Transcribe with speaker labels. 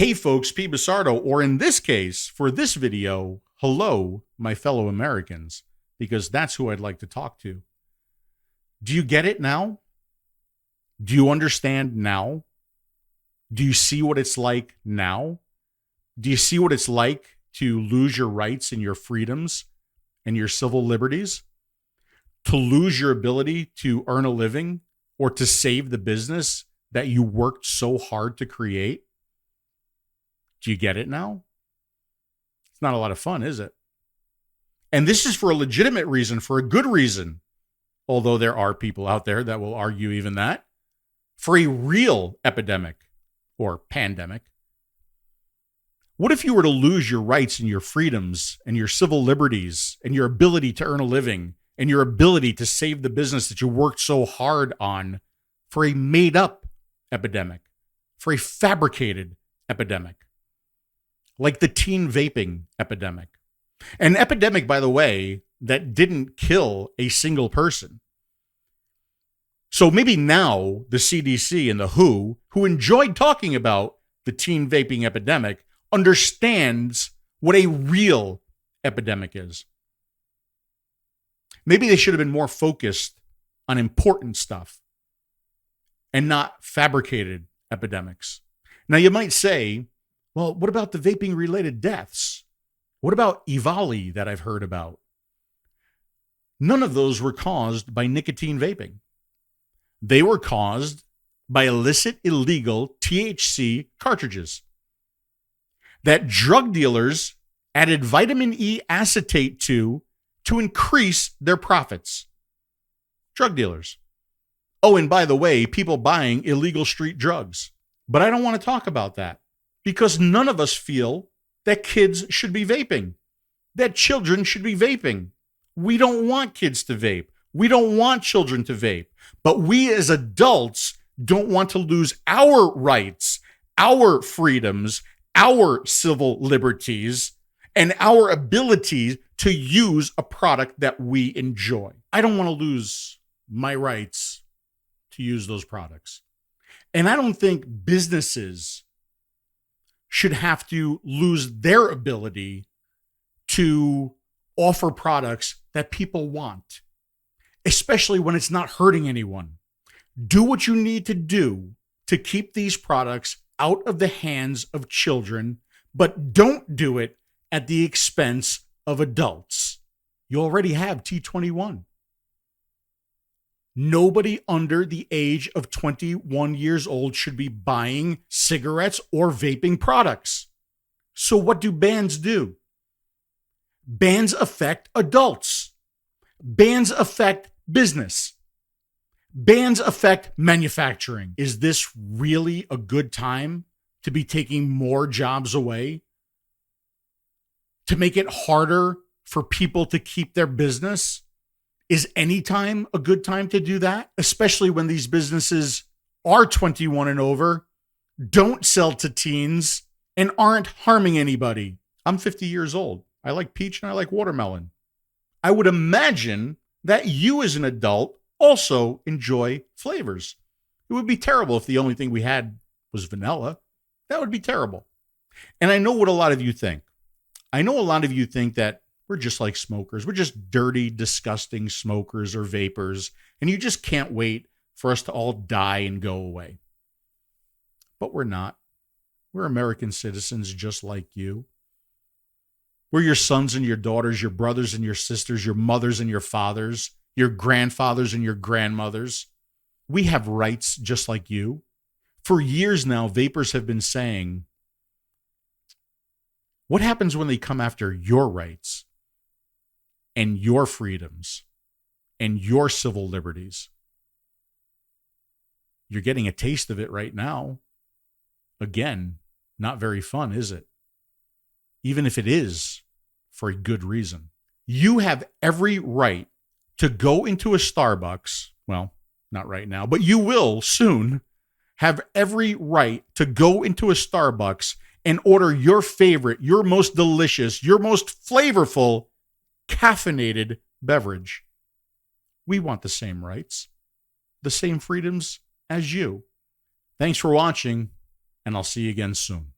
Speaker 1: Hey folks, PBusardo, or in this case, for this video, hello, my fellow Americans, because that's who I'd like to talk to. Do you get it now? Do you understand now? Do you see what it's like now? Do you see what it's like to lose your rights and your freedoms and your civil liberties? To lose your ability to earn a living or to save the business that you worked so hard to create? Do you get it now? It's not a lot of fun, is it? And this is for a legitimate reason, for a good reason, although there are people out there that will argue even that, for a real epidemic or pandemic. What if you were to lose your rights and your freedoms and your civil liberties and your ability to earn a living and your ability to save the business that you worked so hard on for a made-up epidemic, for a fabricated epidemic? Like the teen vaping epidemic. An epidemic, by the way, that didn't kill a single person. So maybe now the CDC and the WHO, who enjoyed talking about the teen vaping epidemic, understands what a real epidemic is. Maybe they should have been more focused on important stuff and not fabricated epidemics. Now you might say, well, what about the vaping-related deaths? What about 𝗍𝗵𝗲𝗀𝗍 that I've heard about? None of those were caused by nicotine vaping. They were caused by illicit, illegal THC cartridges that drug dealers added vitamin E acetate to increase their profits. Drug dealers. Oh, and by the way, people buying illegal street drugs. But I don't want to talk about that. Because none of us feel that kids should be vaping, that children should be vaping. We don't want kids to vape. We don't want children to vape. But we as adults don't want to lose our rights, our freedoms, our civil liberties, and our ability to use a product that we enjoy. I don't want to lose my rights to use those products. And I don't think businesses should have to lose their ability to offer products that people want, especially when it's not hurting anyone. Do what you need to do to keep these products out of the hands of children, but don't do it at the expense of adults. You already have T21. Nobody under the age of 21 years old should be buying cigarettes or vaping products. So what do bans do? Bans affect adults. Bans affect business. Bans affect manufacturing. Is this really a good time to be taking more jobs away? To make it harder for people to keep their business? Is any time a good time to do that? Especially when these businesses are 21 and over, don't sell to teens, and aren't harming anybody. I'm 50 years old. I like peach and I like watermelon. I would imagine that you as an adult also enjoy flavors. It would be terrible if the only thing we had was vanilla. That would be terrible. And I know what a lot of you think. I know a lot of you think that we're just like smokers. We're just dirty, disgusting smokers or vapors, and you just can't wait for us to all die and go away. But we're not. We're American citizens just like you. We're your sons and your daughters, your brothers and your sisters, your mothers and your fathers, your grandfathers and your grandmothers. We have rights just like you. For years now, vapors have been saying, what happens when they come after your rights and your freedoms and your civil liberties? You're getting a taste of it right now. Again, not very fun, is it? Even if it is for a good reason. You have every right to go into a Starbucks. Well, not right now, but you will soon have every right to go into a Starbucks and order your favorite, your most delicious, your most flavorful caffeinated beverage. We want the same rights, the same freedoms as you. Thanks for watching, and I'll see you again soon.